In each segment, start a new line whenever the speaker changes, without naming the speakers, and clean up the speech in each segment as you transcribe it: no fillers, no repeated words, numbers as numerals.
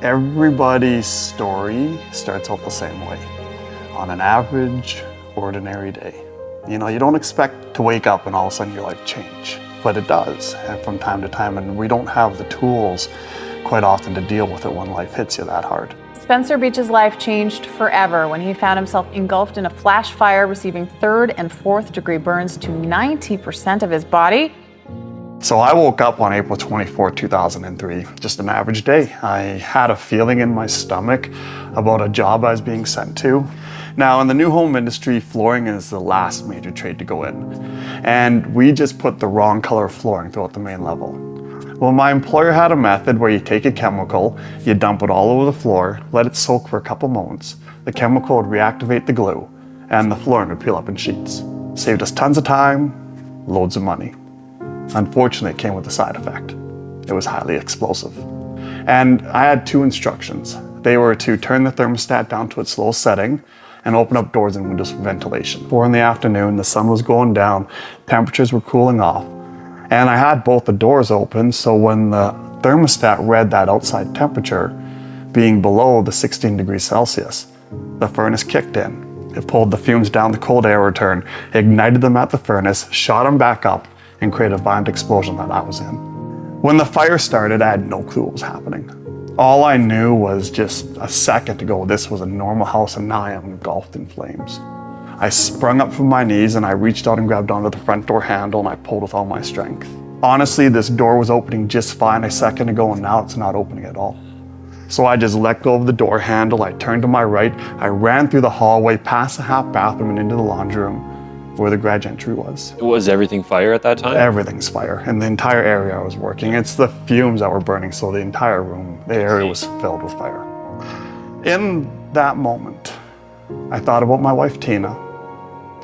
Everybody's story starts out the same way, on an average, ordinary day. You know, you don't expect to wake up and all of a sudden your life change, but it does, and from time to time, and we don't have the tools quite often to deal with it when life hits you that hard.
Spencer Beach's life changed forever when he found himself engulfed in a flash fire, receiving 3rd and 4th degree burns to 90% of his body.
So I woke up on April 24, 2003, just an average day. I had a feeling in my stomach about a job I was being sent to. Now, in the new home industry, flooring is the last major trade to go in. And we just put the wrong color of flooring throughout the main level. Well, my employer had a method where you take a chemical, you dump it all over the floor, let it soak for a couple moments. The chemical would reactivate the glue, and the flooring would peel up in sheets. Saved us tons of time, loads of money. Unfortunately, it came with a side effect. It was highly explosive. And I had 2 instructions. They were to turn the thermostat down to its lowest setting and open up doors and windows for ventilation. 4 in the afternoon, the sun was going down, temperatures were cooling off. And I had both the doors open, so when the thermostat read that outside temperature being below the 16 degrees Celsius, the furnace kicked in. It pulled the fumes down the cold air return, ignited them at the furnace, shot them back up, and created a violent explosion that I was in. When the fire started, I had no clue what was happening. All I knew was just a second ago, this was a normal house, and now I am engulfed in flames. I sprung up from my knees and I reached out and grabbed onto the front door handle and I pulled with all my strength. Honestly, this door was opening just fine a second ago and now it's not opening at all. So I just let go of the door handle, I turned to my right, I ran through the hallway, past the half bathroom and into the laundry room where the garage entry was.
Was everything fire at that time?
Everything's fire, and the entire area I was working. It's the fumes that were burning, so the entire room, the area was filled with fire. In that moment, I thought about my wife, Tina,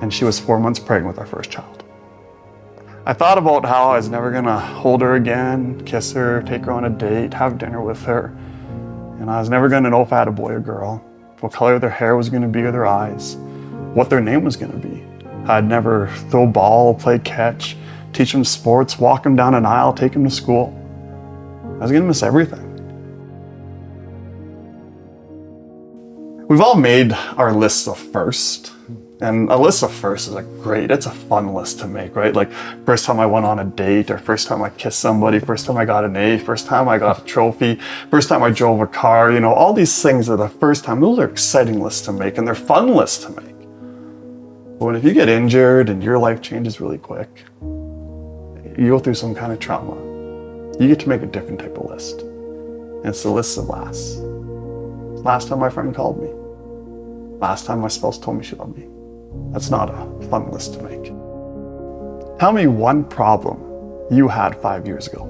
and she was 4 months pregnant with our first child. I thought about how I was never gonna hold her again, kiss her, take her on a date, have dinner with her. And I was never gonna know if I had a boy or girl, what color their hair was gonna be or their eyes, what their name was gonna be. I'd never throw a ball, play catch, teach them sports, walk them down an aisle, take them to school. I was gonna miss everything. We've all made our lists of first. And a list of firsts is it's a fun list to make, right? Like first time I went on a date, or first time I kissed somebody, first time I got an A, first time I got a trophy, first time I drove a car, you know, all these things are the first time. Those are exciting lists to make and they're fun lists to make. But if you get injured and your life changes really quick, you go through some kind of trauma, you get to make a different type of list. And it's the list of lasts. Last time my friend called me. Last time my spouse told me she loved me. That's not a fun list to make. Tell me one problem you had 5 years ago.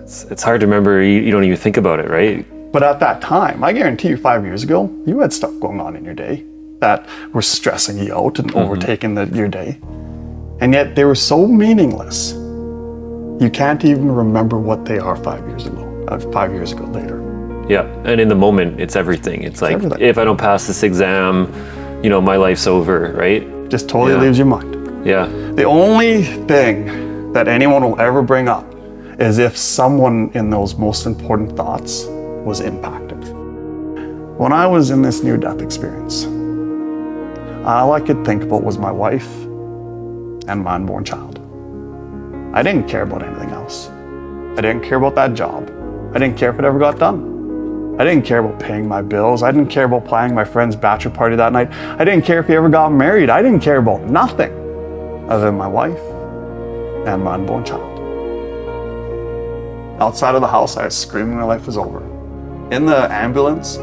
It's hard to remember. You don't even think about it, right?
But at that time, I guarantee you 5 years ago, you had stuff going on in your day that were stressing you out and overtaking your day. And yet they were so meaningless, you can't even remember what they are 5 years ago later.
Yeah, and in the moment, it's everything. It's like, everything. If I don't pass this exam, you know, my life's over, right?
Just totally leaves your mind.
Yeah.
The only thing that anyone will ever bring up is if someone in those most important thoughts was impacted. When I was in this near-death experience, all I could think about was my wife and my unborn child. I didn't care about anything else. I didn't care about that job. I didn't care if it ever got done. I didn't care about paying my bills. I didn't care about planning my friend's bachelor party that night. I didn't care if he ever got married. I didn't care about nothing other than my wife and my unborn child. Outside of the house, I was screaming my life was over. In the ambulance,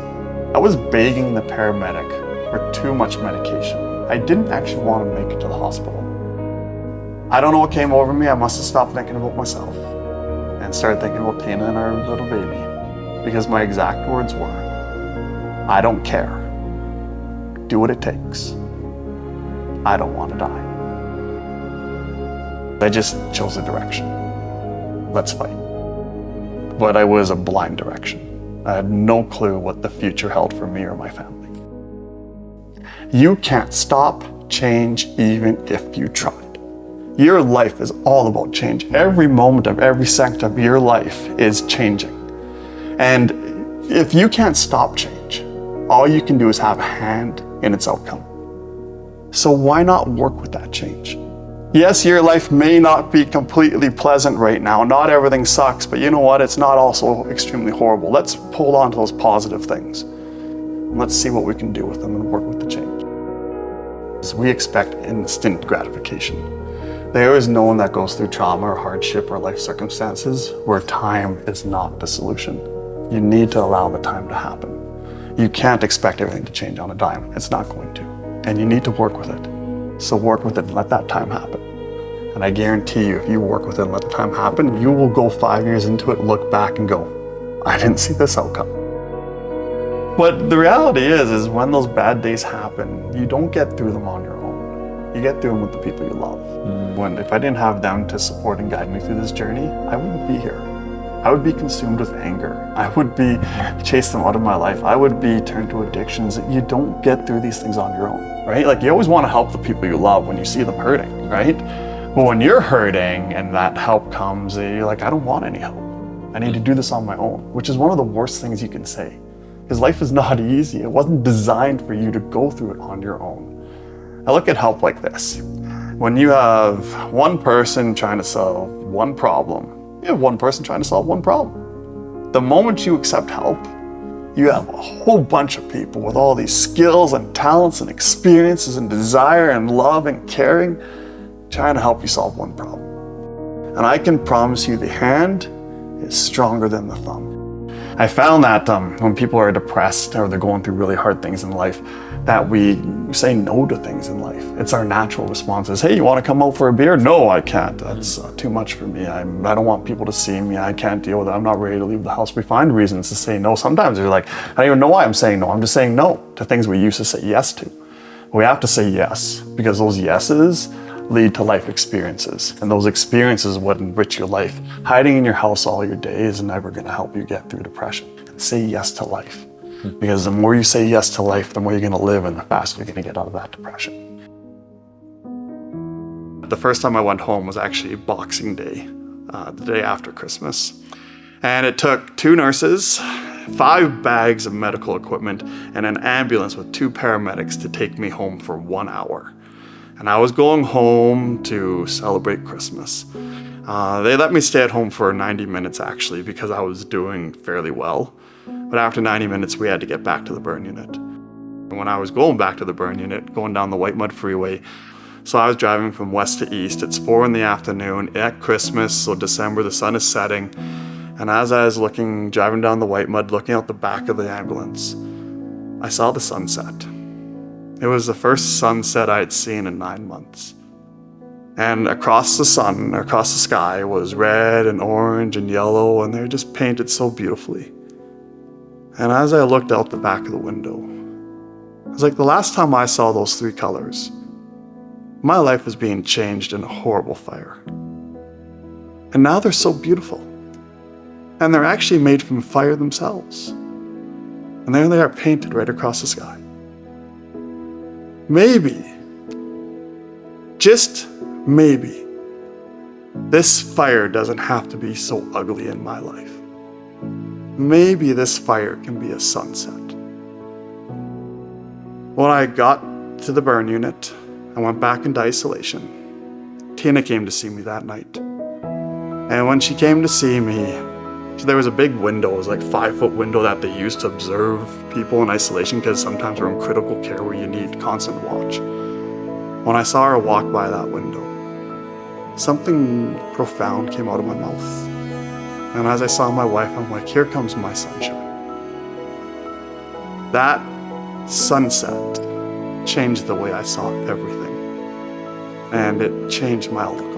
I was begging the paramedic for too much medication. I didn't actually want to make it to the hospital. I don't know what came over me. I must have stopped thinking about myself and started thinking about Tina and our little baby. Because my exact words were, I don't care. Do what it takes. I don't want to die. I just chose a direction. Let's fight. But I was a blind direction. I had no clue what the future held for me or my family. You can't stop change even if you tried. Your life is all about change. Every moment of every second of your life is changing. And if you can't stop change, all you can do is have a hand in its outcome. So why not work with that change? Yes, your life may not be completely pleasant right now. Not everything sucks, but you know what? It's not also extremely horrible. Let's hold on to those positive things. And let's see what we can do with them and work with the change. So we expect instant gratification. There is no one that goes through trauma or hardship or life circumstances where time is not the solution. You need to allow the time to happen. You can't expect everything to change on a dime. It's not going to. And you need to work with it. So work with it and let that time happen. And I guarantee you, if you work with it and let the time happen, you will go 5 years into it, look back and go, I didn't see this outcome. But the reality is when those bad days happen, you don't get through them on your own. You get through them with the people you love. If I didn't have them to support and guide me through this journey, I wouldn't be here. I would be consumed with anger. I would be chased them out of my life. I would be turned to addictions. You don't get through these things on your own, right? Like you always want to help the people you love when you see them hurting, right? But when you're hurting and that help comes, you're like, I don't want any help. I need to do this on my own, which is one of the worst things you can say. Because life is not easy. It wasn't designed for you to go through it on your own. I look at help like this. When you have one person trying to solve one problem, you have one person trying to solve one problem. The moment you accept help, you have a whole bunch of people with all these skills and talents and experiences and desire and love and caring trying to help you solve one problem. And I can promise you the hand is stronger than the thumb. I found that when people are depressed or they're going through really hard things in life, that we say no to things in life. It's our natural response is, hey, you want to come out for a beer? No, I can't. That's too much for me. I don't want people to see me. I can't deal with it. I'm not ready to leave the house. We find reasons to say no. Sometimes you're like, I don't even know why I'm saying no. I'm just saying no to things we used to say yes to. We have to say yes because those yeses lead to life experiences, and those experiences would enrich your life. Hiding in your house all your day is never going to help you get through depression. Say yes to life, because the more you say yes to life, the more you're going to live and the faster you're going to get out of that depression. The first time I went home was actually Boxing Day, the day after Christmas. And it took 2 nurses, 5 bags of medical equipment, and an ambulance with 2 paramedics to take me home for 1 hour. And I was going home to celebrate Christmas. They let me stay at home for 90 minutes actually because I was doing fairly well. But after 90 minutes, we had to get back to the burn unit. And when I was going back to the burn unit, going down the White Mud Freeway, so I was driving from west to east. It's 4 in the afternoon at Christmas, so December, the sun is setting. And as I was driving down the White Mud, looking out the back of the ambulance, I saw the sunset. It was the first sunset I had seen in 9 months. And across the sky was red and orange and yellow, and they were just painted so beautifully. And as I looked out the back of the window, it was like the last time I saw those 3 colors, my life was being changed in a horrible fire. And now they're so beautiful. And they're actually made from fire themselves. And there they are painted right across the sky. Maybe, just maybe, this fire doesn't have to be so ugly in my life. Maybe this fire can be a sunset. When I got to the burn unit, I went back into isolation. Tina came to see me that night. And when she came to see me, there was a big window, it was like 5-foot window that they used to observe people in isolation because sometimes we're in critical care where you need constant watch. When I saw her walk by that window, something profound came out of my mouth. And as I saw my wife, I'm like, here comes my sunshine. That sunset changed the way I saw everything. And it changed my outlook